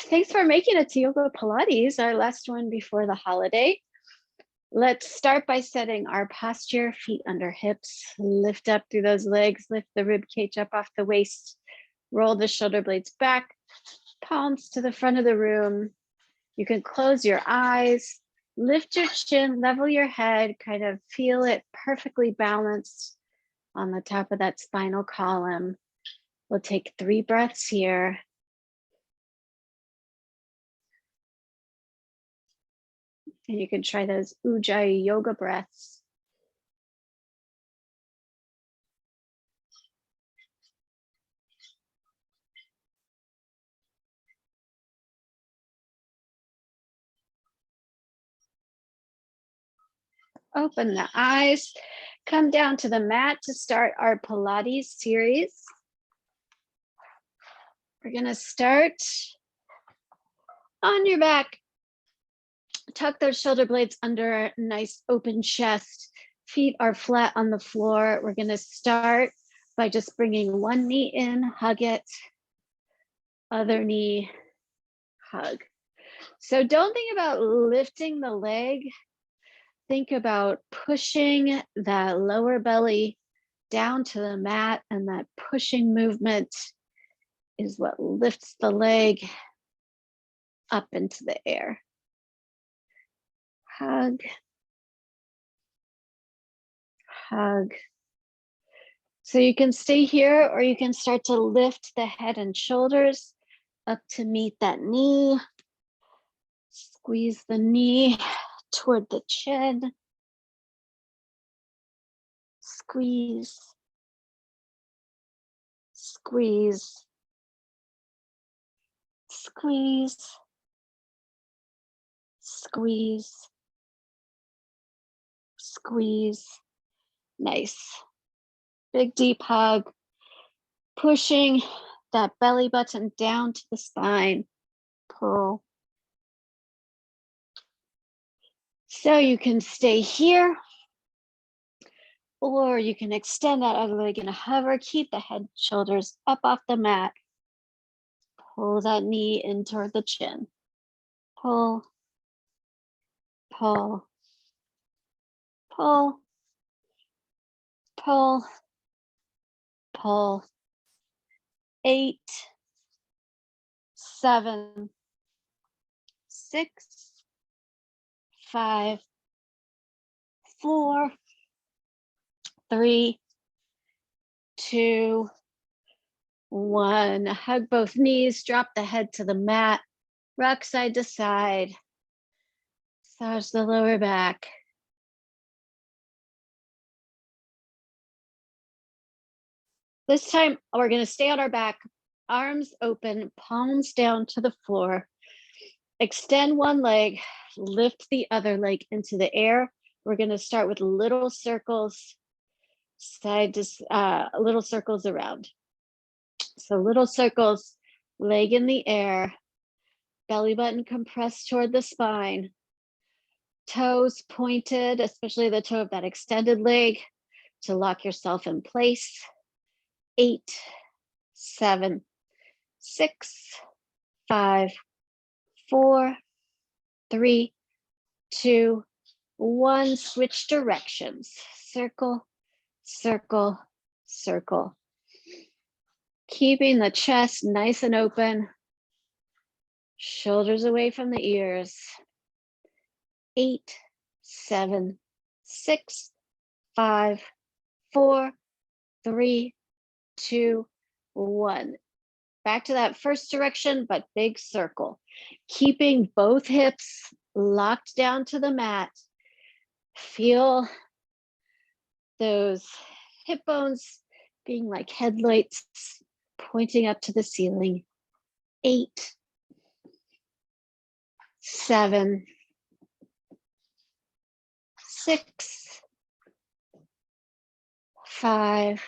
Thanks for making it to Yoga Pilates, our last one before the holiday. Let's start by setting our posture, feet under hips, lift up through those legs, lift the rib cage up off the waist, roll the shoulder blades back, palms to the front of the room. You can close your eyes, lift your chin, level your head, kind of feel it perfectly balanced on the top of that spinal column. We'll take 3 breaths here. And you can try those Ujjayi yoga breaths. Open the eyes, come down to the mat to start our Pilates series. We're gonna start on your back. Tuck those shoulder blades under a nice open chest. Feet are flat on the floor. We're gonna start by just bringing one knee in, hug it, other knee, hug. So don't think about lifting the leg. Think about pushing that lower belly down to the mat, and that pushing movement is what lifts the leg up into the air. Hug, hug. So you can stay here, or you can start to lift the head and shoulders up to meet that knee. Squeeze the knee toward the chin. Squeeze, squeeze, squeeze, squeeze, squeeze. Nice. Big deep hug. Pushing that belly button down to the spine. Pull. So you can stay here, or you can extend that other leg and hover. Keep the head, shoulders up off the mat. Pull that knee in toward the chin. Pull, pull, pull, pull, pull. 8, 7, 6, 5, 4, 3, 2, 1. Hug both knees, drop the head to the mat, rock side to side. Massage the lower back. This time, we're going to stay on our back, arms open, palms down to the floor. Extend one leg, lift the other leg into the air. We're going to start with little circles, little circles around. So little circles, leg in the air, belly button compressed toward the spine, toes pointed, especially the toe of that extended leg, to lock yourself in place. 8, 7, 6, 5, 4, 3, 2, 1. Switch directions. Circle, circle, circle. Keeping the chest nice and open. Shoulders away from the ears. 8, 7, 6, 5, 4, 3, 2, 1. Back to that first direction, but big circle. Keeping both hips locked down to the mat. Feel those hip bones being like headlights pointing up to the ceiling. 8, 7, 6, 5,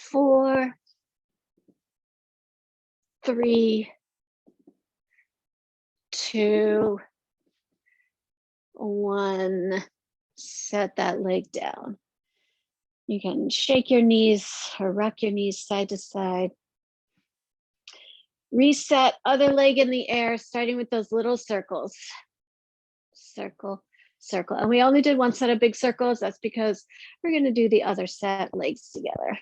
4, 3, 2, 1. Set that leg down. You can shake your knees or rock your knees side to side. Reset, other leg in the air, starting with those little circles. Circle, circle. And we only did one set of big circles. That's because we're going to do the other set legs together.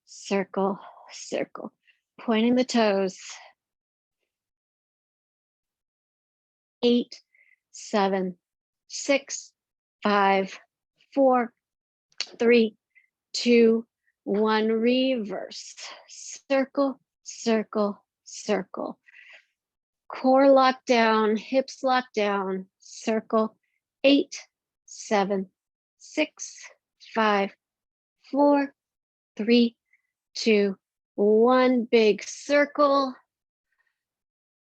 Circle, circle. Pointing the toes. 8, 7, 6, 5, 4, 3, 2, 1. Reverse. Circle, circle, circle. Core locked down, hips locked down. Circle. 8, 7, 6, 5, 4, 3, 2, 1. Big circle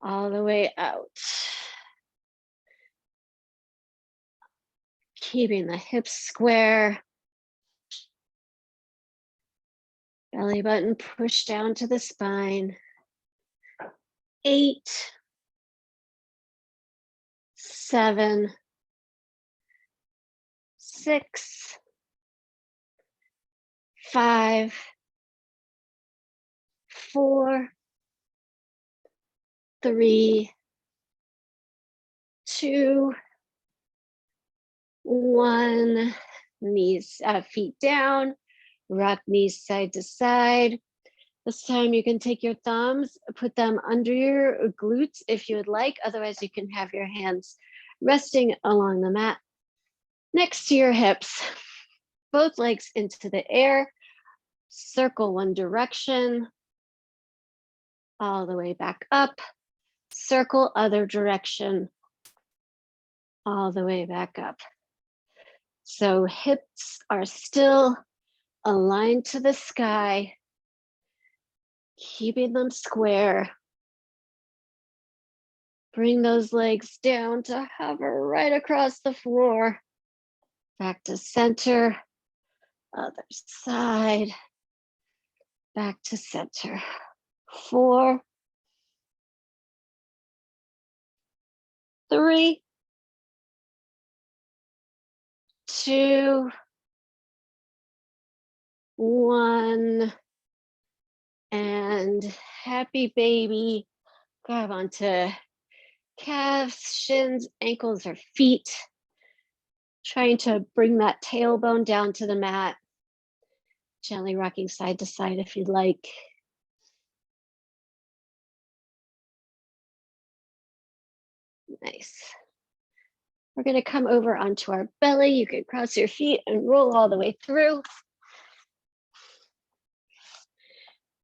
all the way out. Keeping the hips square. Belly button pushed down to the spine. 8, 7, 6, 5, 4, 3, 2, 1. Knees, feet down. Rock knees side to side. This time you can take your thumbs, put them under your glutes if you would like. Otherwise, you can have your hands resting along the mat next to your hips. Both legs into the air. Circle one direction. All the way back up. Circle other direction. All the way back up. So hips are still aligned to the sky. Keeping them square. Bring those legs down to hover right across the floor. Back to center. Other side. Back to center. 4, 3, 2, 1. And happy baby. Grab onto calves, shins, ankles, or feet. Trying to bring that tailbone down to the mat. Gently rocking side to side if you'd like. Nice. We're going to come over onto our belly. You can cross your feet and roll all the way through.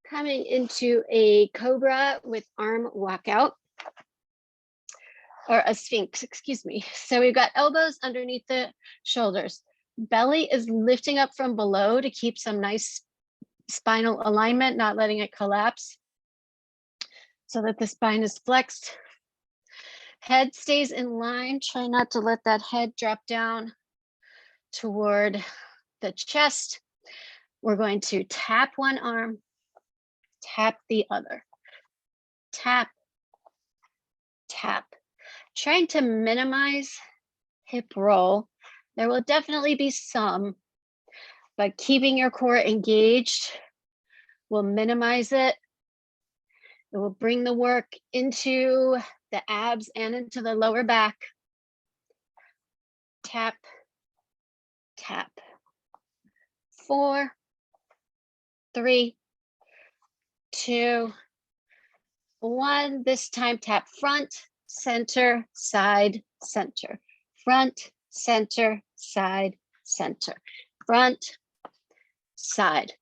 Coming into a cobra with arm walkout. Or a sphinx, excuse me. So we've got elbows underneath the shoulders. Belly is lifting up from below to keep some nice spinal alignment, not letting it collapse so that the spine is flexed. Head stays in line. Try not to let that head drop down toward the chest. We're going to tap one arm, tap the other. Tap, tap. Trying to minimize hip roll. There will definitely be some, but keeping your core engaged will minimize it. It will bring the work into the abs and into the lower back. Tap, tap. 4, 3, 2, 1. This time tap front, center, side, center. Front, center, side, center. Front, side.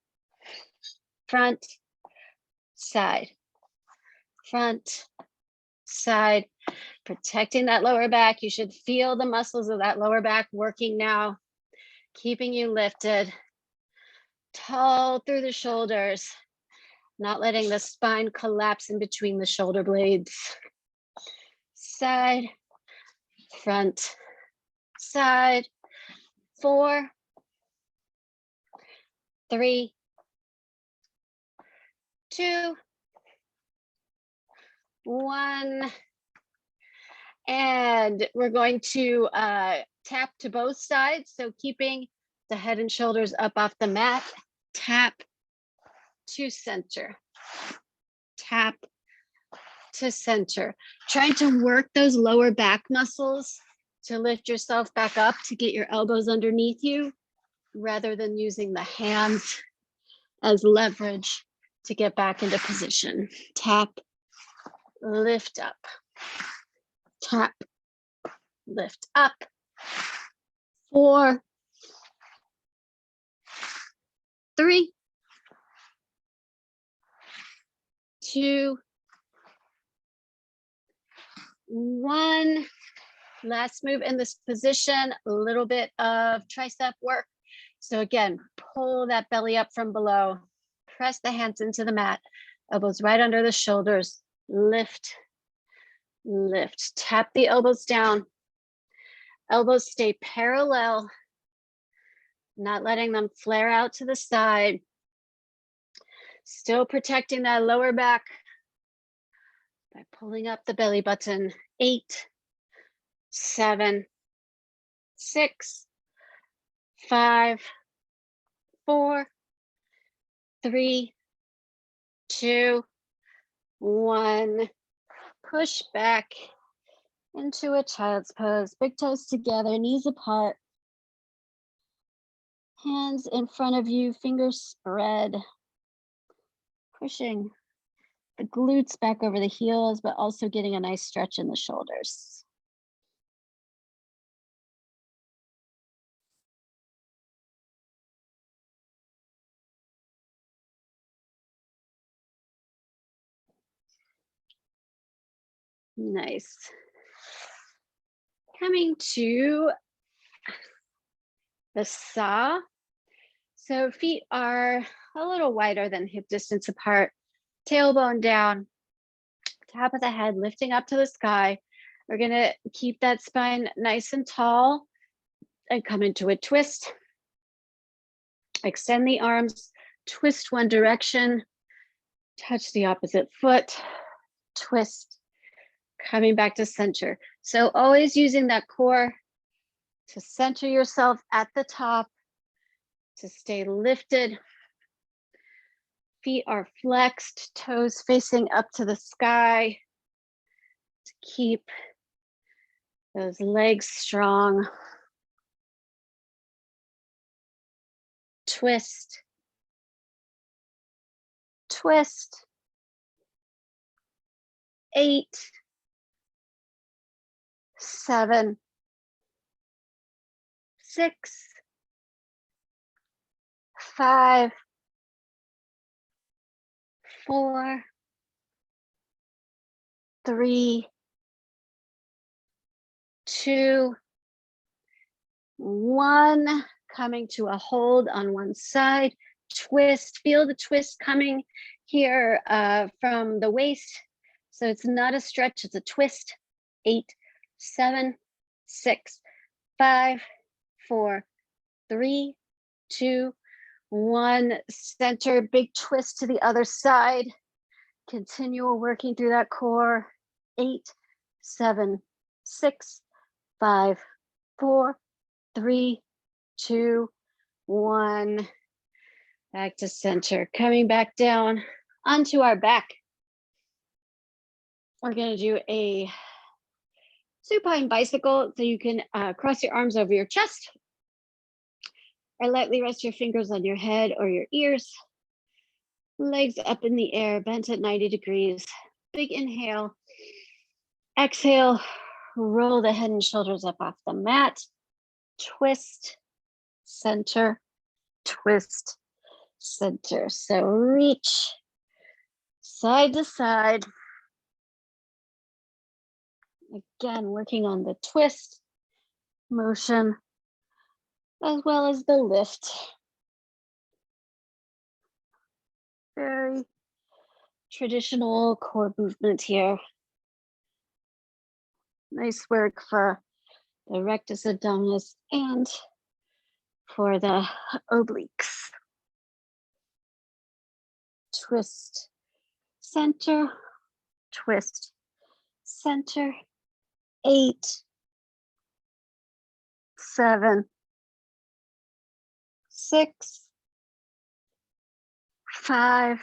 Front, side. Front, side. Protecting that lower back. You should feel the muscles of that lower back working now, keeping you lifted, tall through the shoulders, not letting the spine collapse in between the shoulder blades. Side, front, side. 4, 3, 2, 1. And we're going to tap to both sides. So keeping the head and shoulders up off the mat, tap to center. tap to center. Trying to work those lower back muscles to lift yourself back up, to get your elbows underneath you, rather than using the hands as leverage to get back into position. Tap, lift up, tap, lift up. 4, 3, 2, 1. Last move in this position, a little bit of tricep work. So again, pull that belly up from below, press the hands into the mat, elbows right under the shoulders, lift, lift, tap the elbows down. Elbows stay parallel, not letting them flare out to the side. Still protecting that lower back by pulling up the belly button. 8, 7, 6, 5, 4, 3, 2, 1. Push back into a child's pose. Big toes together, knees apart. Hands in front of you, fingers spread. Pushing the glutes back over the heels, but also getting a nice stretch in the shoulders. Nice. Coming to the saw. So feet are a little wider than hip distance apart, tailbone down, top of the head lifting up to the sky. We're gonna keep that spine nice and tall and come into a twist. Extend the arms, twist one direction, touch the opposite foot, twist, coming back to center. So always using that core to center yourself at the top, to stay lifted. Feet are flexed, toes facing up to the sky, to keep those legs strong. Twist, twist. 8, 7, 6, 5, 4, 3, 2, 1. Coming to a hold on one side. Twist. Feel the twist coming here from the waist. So it's not a stretch, it's a twist. 8, 7, 6, 5, 4, 3, 2, 1. Center, big twist to the other side. Continue working through that core. 8, 7, 6, 5, 4, 3, 2, 1. Back to center. Coming back down onto our back. We're going to do a supine bicycle. So you can cross your arms over your chest or lightly rest your fingers on your head or your ears. Legs up in the air, bent at 90 degrees. Big inhale. Exhale, roll the head and shoulders up off the mat. Twist, center, twist, center. So reach side to side. Again, working on the twist motion as well as the lift. Very traditional core movement here. Nice work for the rectus abdominis and for the obliques. Twist, center, twist, center. 8, 7, 6, 5,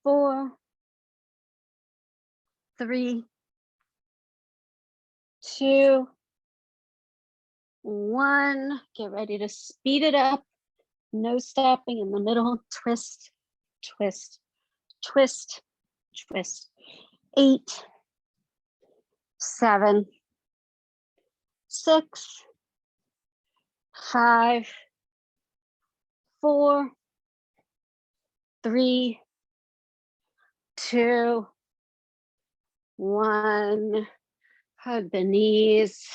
4, 3, 2, 1. Get ready to speed it up. No stopping in the middle. Twist, twist, twist, twist. 8, 7, 6, 5, 4, 3, 2, 1. Hug the knees.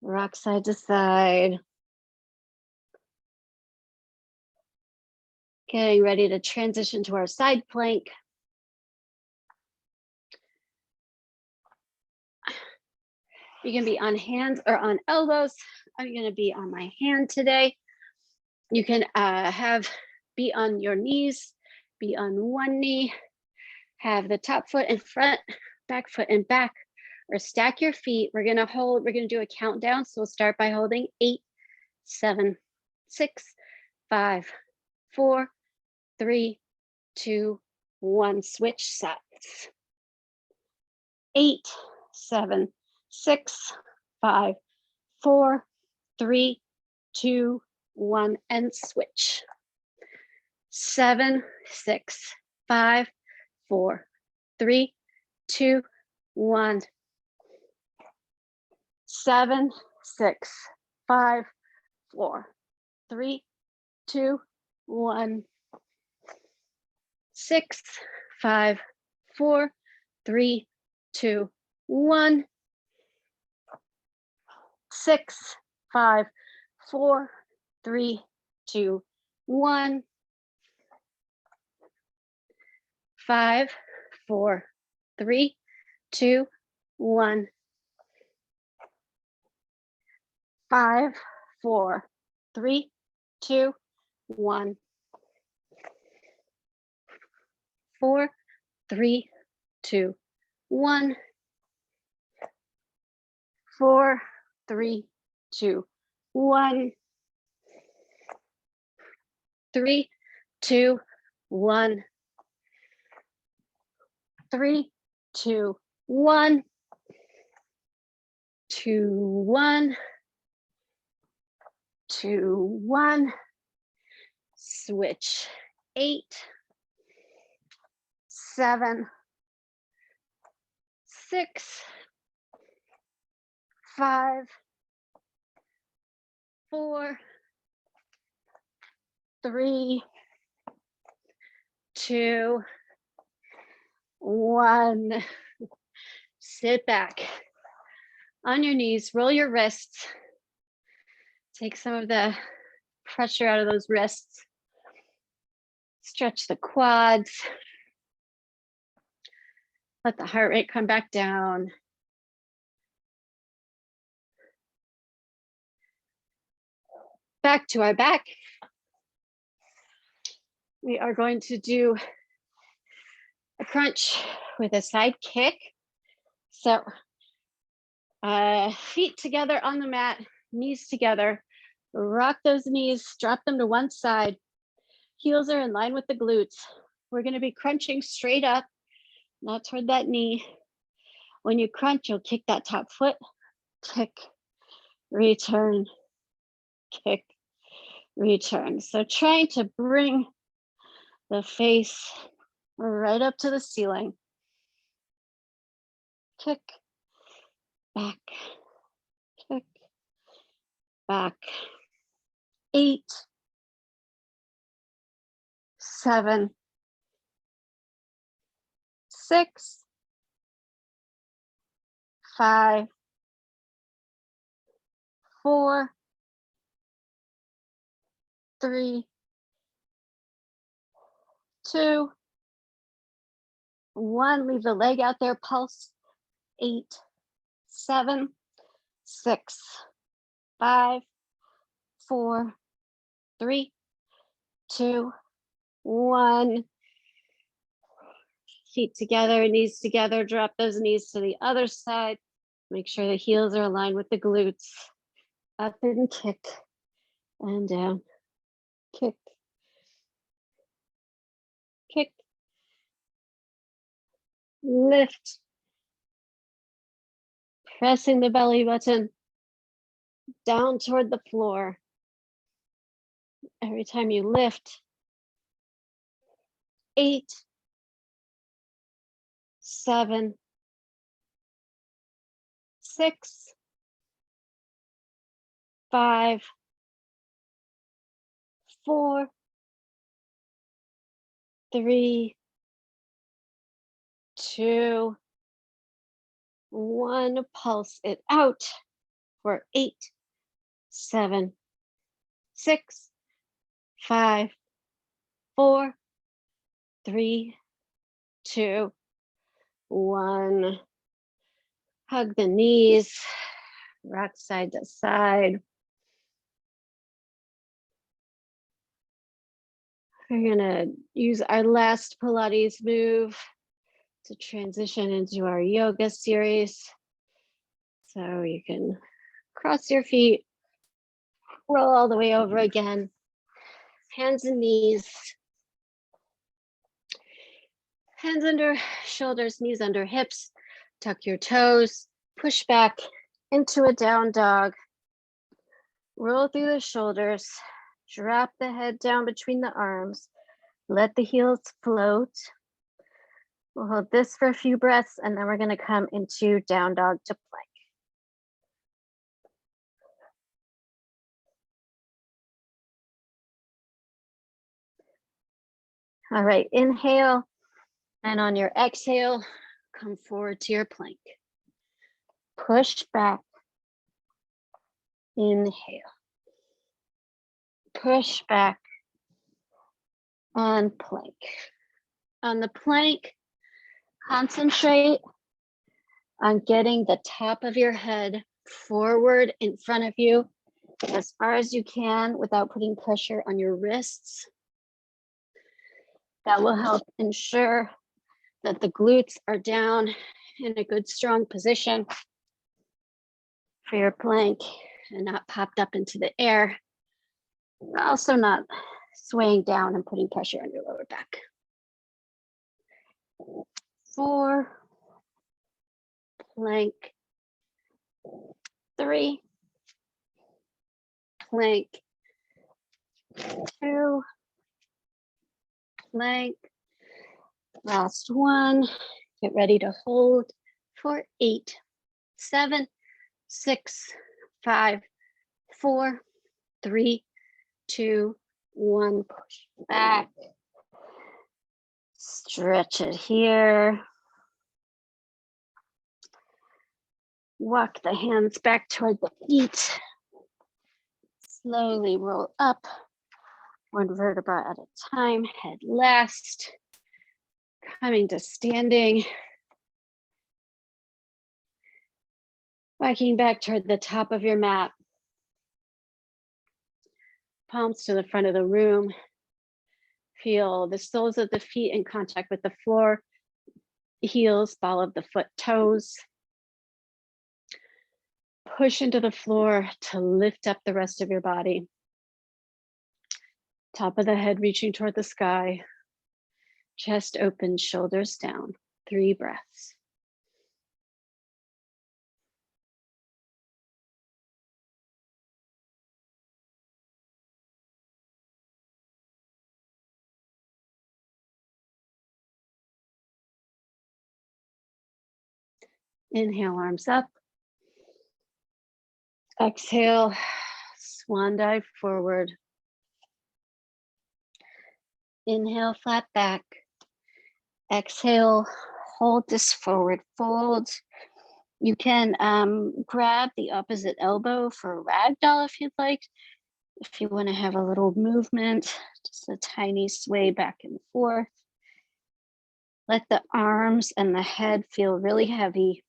Rock side to side. Getting ready to transition to our side plank. You can be on hands or on elbows. I'm going to be on my hand today. You can be on your knees, be on one knee, have the top foot in front, back foot in back, or stack your feet. We're going to do a countdown. So we'll start by holding 8, 7, 6, 5, 4, 3, 2, 1. Switch sets. 8, 7, 6, 5, 4, 3, 2, 1, and switch. 7, 6, 5, 4, 3, 2, 1. 7, 6, 5, 4, 3, 2, 1. 6, 5, 4, 3, 2, 1. 6, 5, 4, 3, 2, 1. 5, 4, 3, 2, 1. 5, 4, 3, 2, 1. 4, 3, 2, 1. 4, 3, 2, 1. 3, 2, 1. 3, 2, 1. 2, 1. 2, 1. Switch. 8, 7, 6, 5, 4, 3, 2, 1. Sit back on your knees, roll your wrists. Take some of the pressure out of those wrists. Stretch the quads. Let the heart rate come back down. Back to our back. We are going to do a crunch with a side kick. So feet together on the mat, knees together. Rock those knees, drop them to one side. Heels are in line with the glutes. We're going to be crunching straight up, not toward that knee. When you crunch, you'll kick that top foot. Kick, return, kick, return. So trying to bring the face right up to the ceiling. Kick, back, kick, back. 8, 7, 6, 5, 4, 3, 2, 1. Leave the leg out there, pulse. 8, 7, 6, 5, 4, 3, 2, 1. Feet together, knees together. Drop those knees to the other side. Make sure the heels are aligned with the glutes. Up and kick and down. Kick, kick, Lift. Pressing the belly button down toward the floor. Every time you lift. 8, 7, 6, 5, 4, 3, 2, 1. Pulse it out for 8, 7, 6, 5, 4, 3, 2, 1. Hug the knees, rock side to side. We're gonna use our last Pilates move to transition into our yoga series. So you can cross your feet, roll all the way over again, hands and knees, hands under shoulders, knees under hips, tuck your toes, push back into a down dog, roll through the shoulders, drop the head down between the arms, let the heels float. We'll hold this for a few breaths and then we're going to come into down dog to plank. All right, inhale, and on your exhale, come forward to your plank. Push back, inhale. Push back and plank. On the plank, concentrate on getting the top of your head forward in front of you as far as you can without putting pressure on your wrists. That will help ensure that the glutes are down in a good strong position for your plank and not popped up into the air. Also not swaying down and putting pressure on your lower back. 4, plank, 3, plank, 2, plank, last one. Get ready to hold for 8, 7, 6, 5, 4, 3, 2, 1. Push back. Stretch it here. Walk the hands back toward the feet. Slowly roll up, one vertebra at a time, head last. Coming to standing. Walking back toward the top of your mat. Palms to the front of the room. Feel the soles of the feet in contact with the floor. Heels, ball of the foot, toes. Push into the floor to lift up the rest of your body. Top of the head reaching toward the sky. Chest open, shoulders down. 3 breaths. Inhale, arms up. Exhale, swan dive forward. Inhale, flat back. Exhale, hold this forward fold. You can grab the opposite elbow for a ragdoll if you'd like. If you want to have a little movement, just a tiny sway back and forth. Let the arms and the head feel really heavy.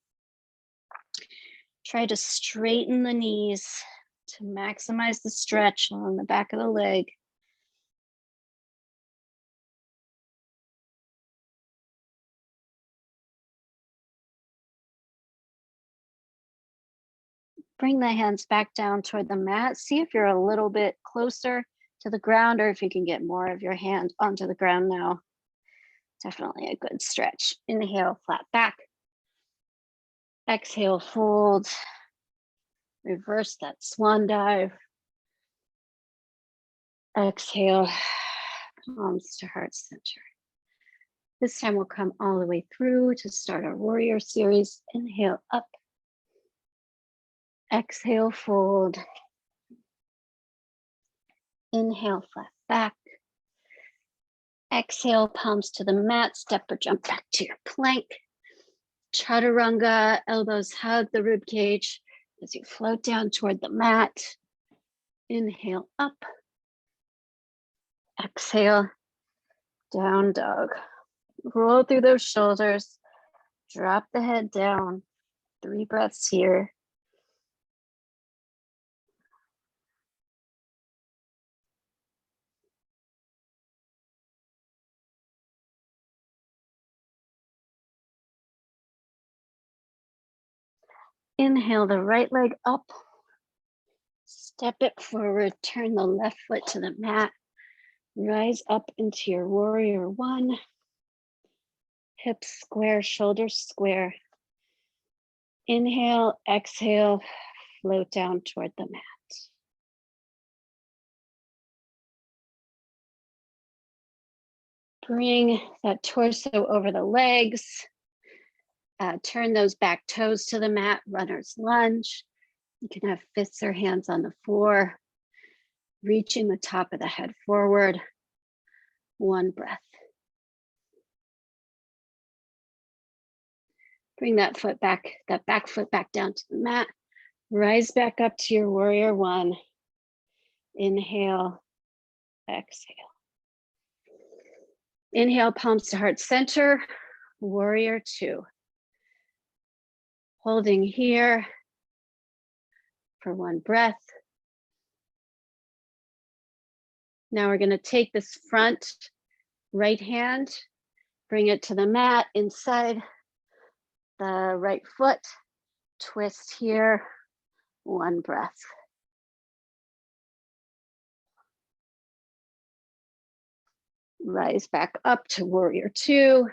Try to straighten the knees to maximize the stretch along the back of the leg. Bring the hands back down toward the mat. See if you're a little bit closer to the ground or if you can get more of your hand onto the ground now. Definitely a good stretch. Inhale, flat back. Exhale, fold. Reverse that swan dive. Exhale, palms to heart center. This time we'll come all the way through to start our warrior series. Inhale up. Exhale, fold. Inhale, flat back. Exhale, palms to the mat. Step or jump back to your plank. Chaturanga, elbows hug the rib cage as you float down toward the mat. Inhale up. Exhale, down dog. Roll through those shoulders. Drop the head down. 3 breaths here. Inhale the right leg up. Step it forward. Turn the left foot to the mat. Rise up into your warrior one. Hips square, shoulders square. Inhale, exhale, float down toward the mat. Bring that torso over the legs. Turn those back toes to the mat, runner's lunge. You can have fists or hands on the floor. Reaching the top of the head forward. 1 breath. Bring that back foot back down to the mat. Rise back up to your warrior one. Inhale, exhale. Inhale, palms to heart center, warrior two. Holding here for 1 breath. Now we're gonna take this front right hand, bring it to the mat inside the right foot, twist here, 1 breath. Rise back up to warrior two.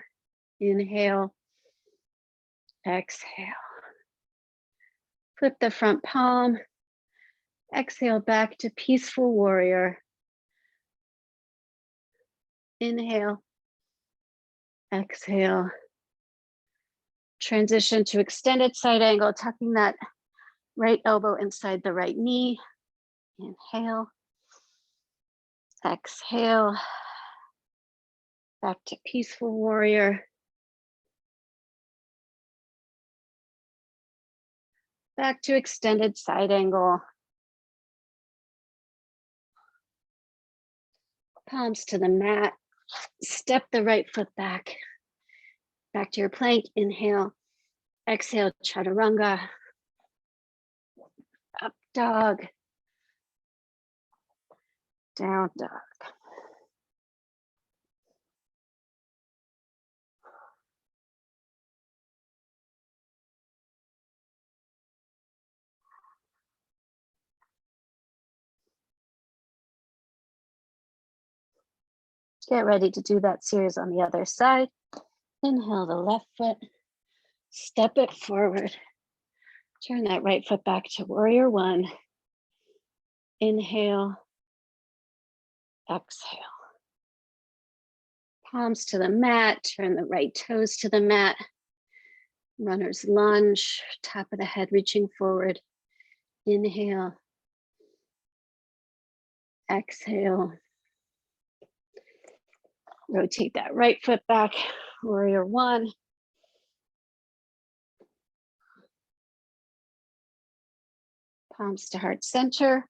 Inhale, exhale. Flip the front palm. Exhale back to peaceful warrior. Inhale, exhale. Transition to extended side angle, tucking that right elbow inside the right knee. Inhale, exhale. Back to peaceful warrior. Back to extended side angle. Palms to the mat. Step the right foot back. Back to your plank. Inhale, exhale, chaturanga. Up dog. Down dog. Get ready to do that series on the other side. Inhale the left foot, step it forward. Turn that right foot back to warrior one. Inhale, exhale. Palms to the mat, turn the right toes to the mat. Runner's lunge, top of the head reaching forward. Inhale, exhale. Rotate that right foot back, warrior one. Palms to heart center,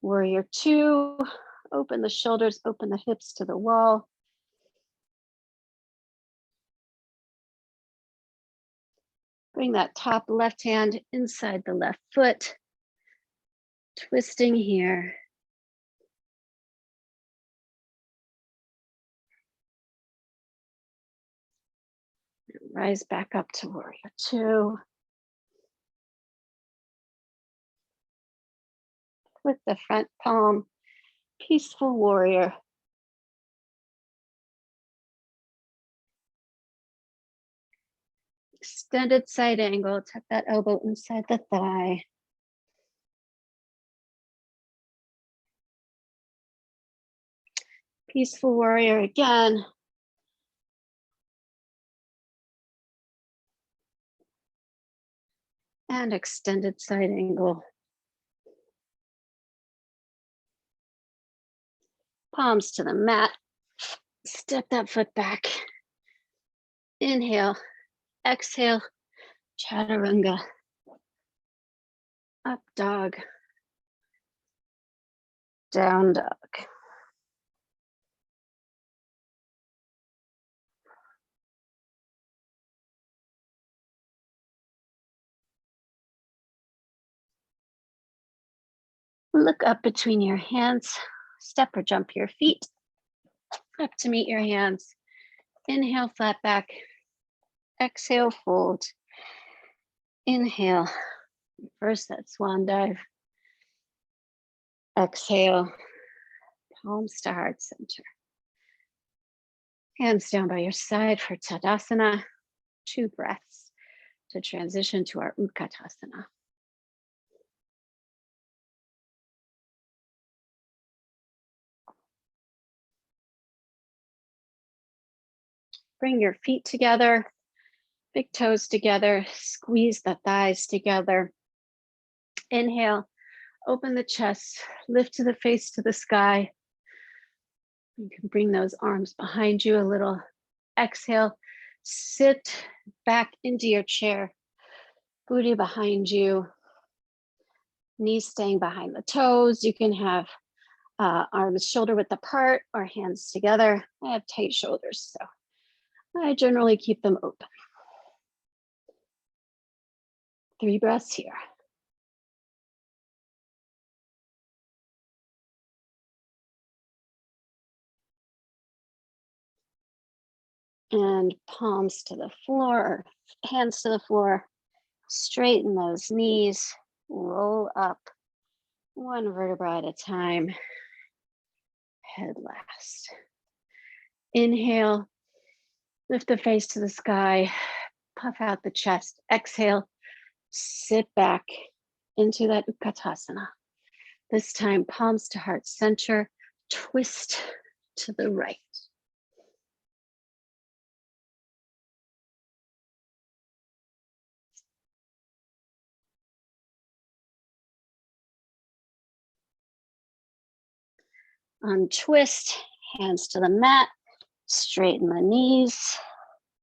warrior two. Open the shoulders, open the hips to the wall. Bring that top left hand inside the left foot. Twisting here. Rise back up to warrior two. With the front palm, peaceful warrior. extended side angle. Tuck that elbow inside the thigh. Peaceful warrior again. And extended side angle. Palms to the mat. Step that foot back. Inhale, exhale, chaturanga. Up dog. Down dog. Look up between your hands. Step or jump your feet up to meet your hands. Inhale, flat back. Exhale, fold. Inhale, reverse that swan dive. Exhale, palms to heart center. Hands down by your side for Tadasana. 2 breaths to transition to our Utkatasana. Bring your feet together, big toes together, squeeze the thighs together. Inhale, open the chest, lift to the face to the sky. You can bring those arms behind you a little. Exhale, sit back into your chair, booty behind you, knees staying behind the toes. You can have arms shoulder width apart or hands together. I have tight shoulders, so I generally keep them open. 3 breaths here. And palms to the floor, hands to the floor. Straighten those knees, roll up 1 vertebra at a time. Head last. Inhale, lift the face to the sky, puff out the chest. Exhale, sit back into that Utkatasana. This time, palms to heart center, twist to the right. Untwist, hands to the mat, straighten the knees,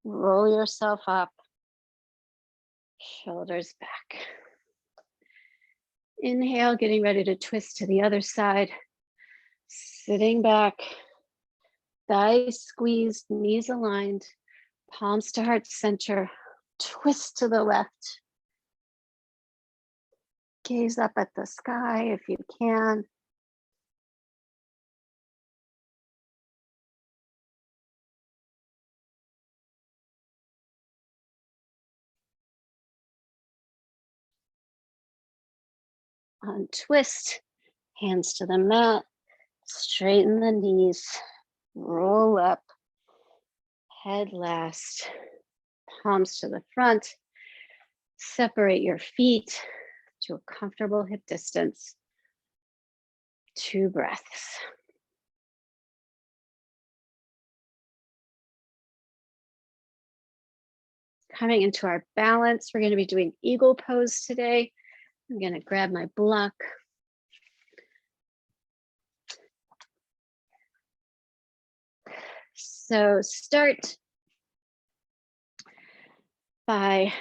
roll yourself up, shoulders back. Inhale, getting ready to twist to the other side. Sitting back, thighs squeezed, knees aligned, palms to heart center, twist to the left. Gaze up at the sky if you can. Untwist, hands to the mat, straighten the knees, roll up, head last, palms to the front, separate your feet to a comfortable hip distance. 2 breaths. Coming into our balance, we're going to be doing eagle pose today. I'm going to grab my block. So start by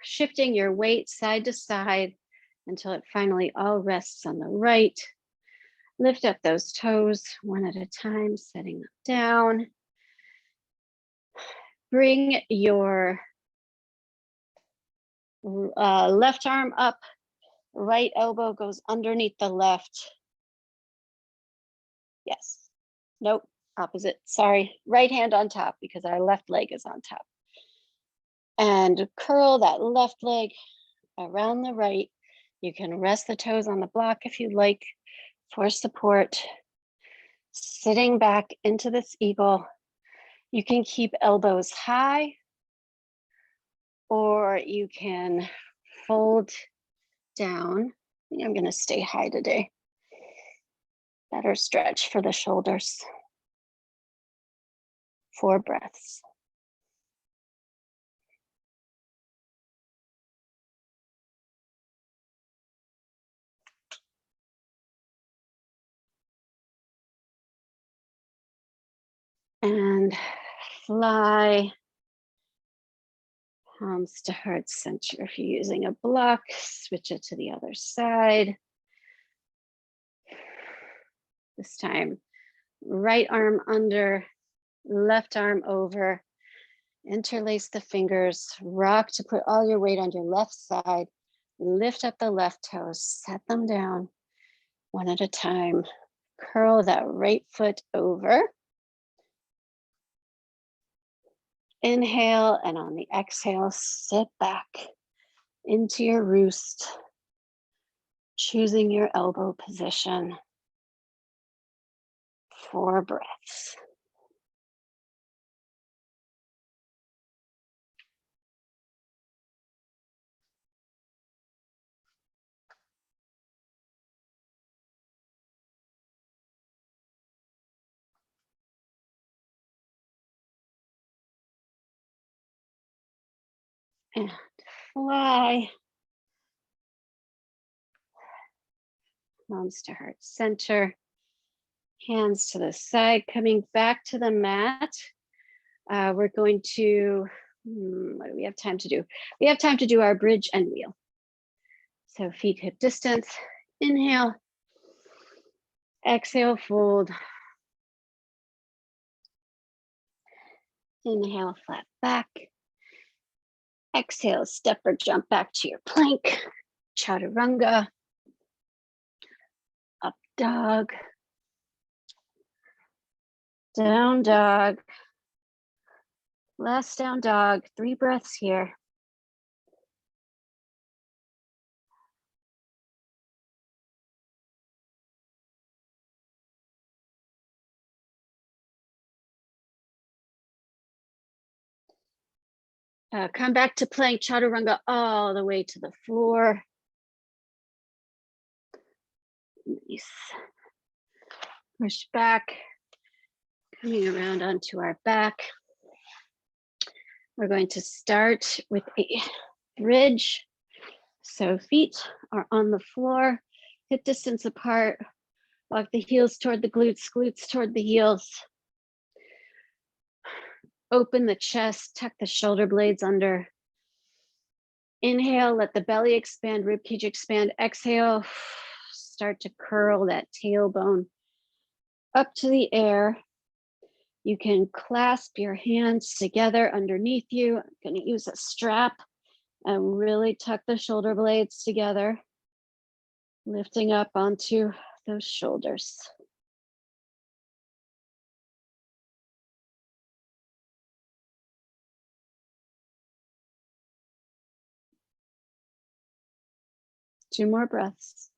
shifting your weight side to side until it finally all rests on the right. Lift up those toes 1 at a time, setting them down. Bring your left arm up, right elbow goes underneath the left. Yes, nope, opposite, sorry. Right hand on top because our left leg is on top. And curl that left leg around the right. You can rest the toes on the block if you'd like for support. Sitting back into this eagle. You can keep elbows high or you can fold down. I think I'm going to stay high today. Better stretch for the shoulders. 4 breaths. And fly. Palms to heart center. If you're using a block, switch it to the other side. This time, right arm under, left arm over. Interlace the fingers, rock to put all your weight on your left side. Lift up the left toes, set them down one at a time. Curl that right foot over. Inhale, and on the exhale, sit back into your roost, choosing your elbow position. 4 breaths. And fly. Palms to heart center. Hands to the side, coming back to the mat. We're going to, what do we have time to do? We have time to do our bridge and wheel. So feet hip distance. Inhale. Exhale, fold. Inhale, flat back. Exhale, step or jump back to your plank. Chaturanga. Up dog. Down dog. Last down dog. 3 breaths here. Come back to plank chaturanga all the way to the floor. Nice. Push back, coming around onto our back. We're going to start with a bridge. So feet are on the floor, hip distance apart. Walk the heels toward the glutes, glutes toward the heels. Open the chest, tuck the shoulder blades under. Inhale, let the belly expand, ribcage expand. Exhale, start to curl that tailbone up to the air. You can clasp your hands together underneath you. I'm going to use a strap and really tuck the shoulder blades together, lifting up onto those shoulders. Two more breaths.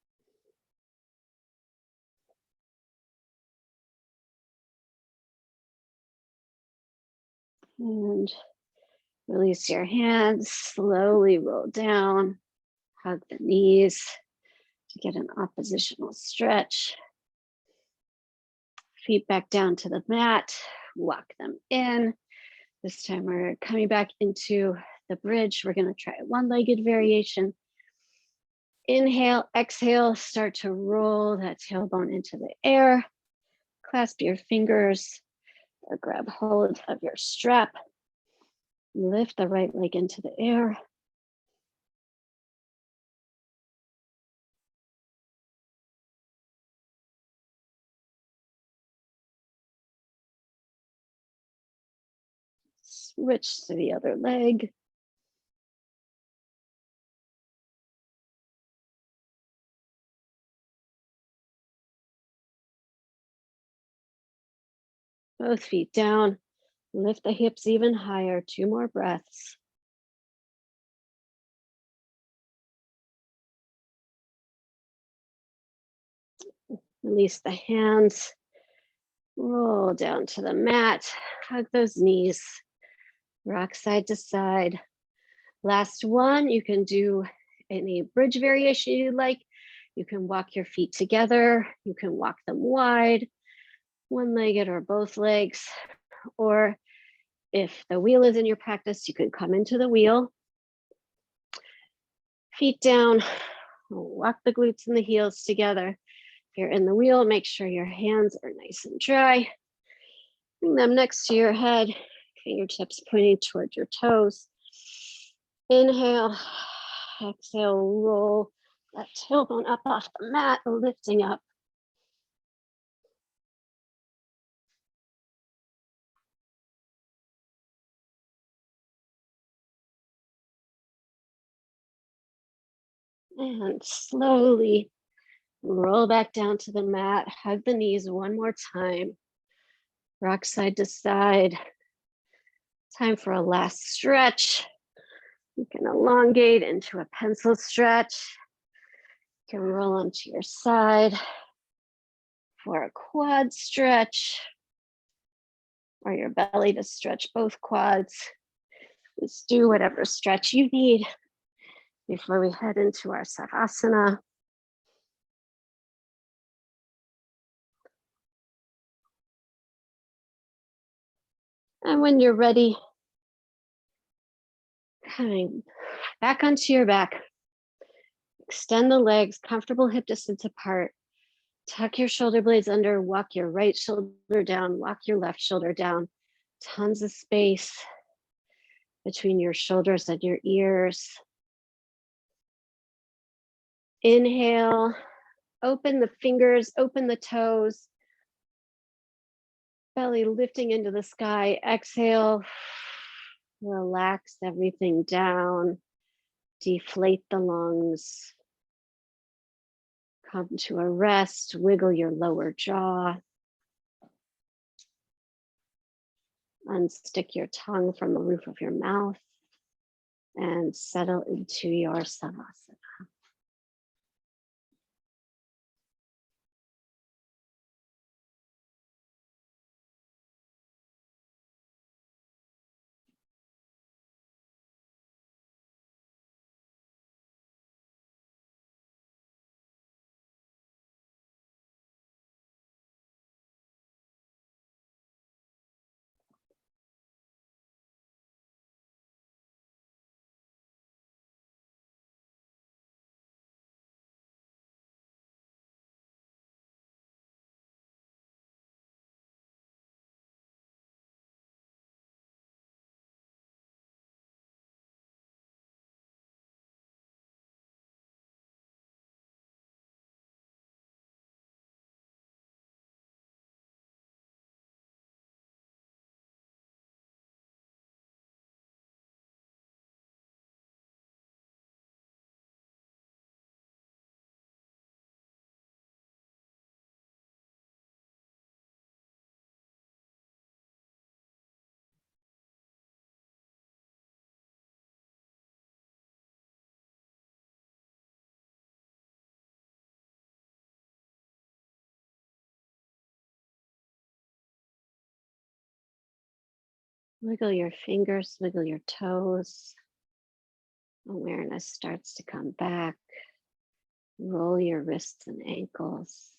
And release your hands, slowly roll down, hug the knees to get an oppositional stretch. Feet back down to the mat, walk them in. This time we're coming back into the bridge. We're gonna try a one-legged variation. Inhale, exhale, start to roll that tailbone into the air. Clasp your fingers or grab hold of your strap. Lift the right leg into the air. Switch to the other leg. Both feet down. Lift the hips even higher. 2 more breaths. Release the hands. Roll down to the mat. Hug those knees. Rock side to side. Last one, you can do any bridge variation you like. You can walk your feet together. You can walk them wide, one-legged or both legs. Or if the wheel is in your practice, you can come into the wheel, feet down, walk the glutes and the heels together. If you're in the wheel, make sure your hands are nice and dry. Bring them next to your head, fingertips pointing towards your toes. Inhale, exhale, roll that tailbone up off the mat, lifting up. And slowly roll back down to the mat, hug the knees one more time. Rock side to side. Time for a last stretch. You can elongate into a pencil stretch. You can roll onto your side for a quad stretch, or your belly to stretch both quads. Just do whatever stretch you need before we head into our Savasana. And when you're ready, coming back onto your back. Extend the legs, comfortable hip distance apart. Tuck your shoulder blades under, walk your right shoulder down, walk your left shoulder down. Tons of space between your shoulders and your ears. Inhale, open the fingers, open the toes. Belly lifting into the sky. Exhale, relax everything down. Deflate the lungs. Come to a rest, wiggle your lower jaw. Unstick your tongue from the roof of your mouth and settle into your Savasana. Wiggle your fingers, wiggle your toes. Awareness starts to come back. Roll your wrists and ankles.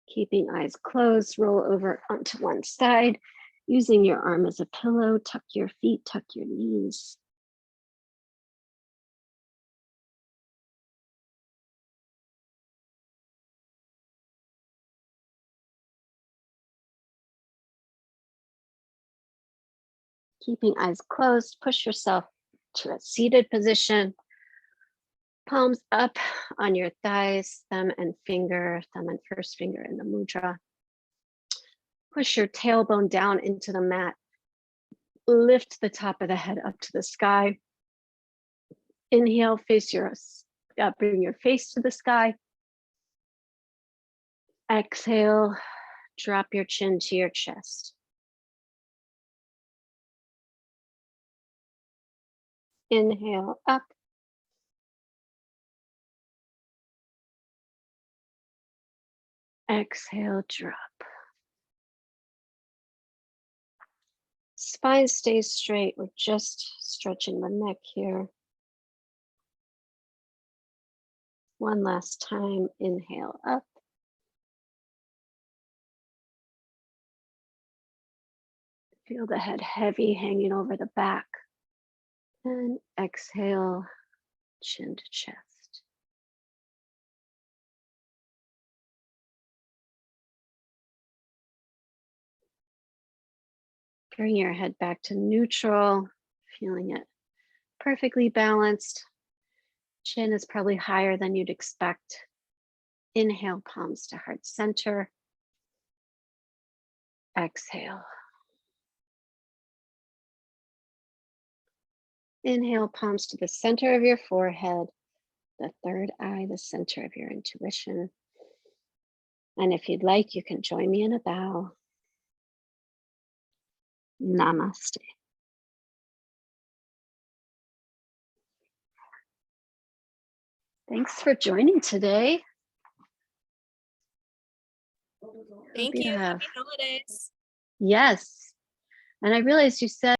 Keeping eyes closed, roll over onto one side. Using your arm as a pillow, tuck your feet, tuck your knees. Keeping eyes closed, push yourself to a seated position. Palms up on your thighs, thumb and first finger in the mudra. Push your tailbone down into the mat. Lift the top of the head up to the sky. Inhale, bring your face to the sky. Exhale, drop your chin to your chest. Inhale, up. Exhale, drop. Spine stays straight. We're just stretching the neck here. One last time, inhale up. Feel the head heavy hanging over the back. And exhale, chin to chest. Bring your head back to neutral, feeling it perfectly balanced. Chin is probably higher than you'd expect. Inhale, palms to heart center. Exhale. Inhale, palms to the center of your forehead, the third eye, the center of your intuition. And if you'd like, you can join me in a bow. Namaste. Thanks for joining today. Thank you. Happy holidays. Yes. And I realized you said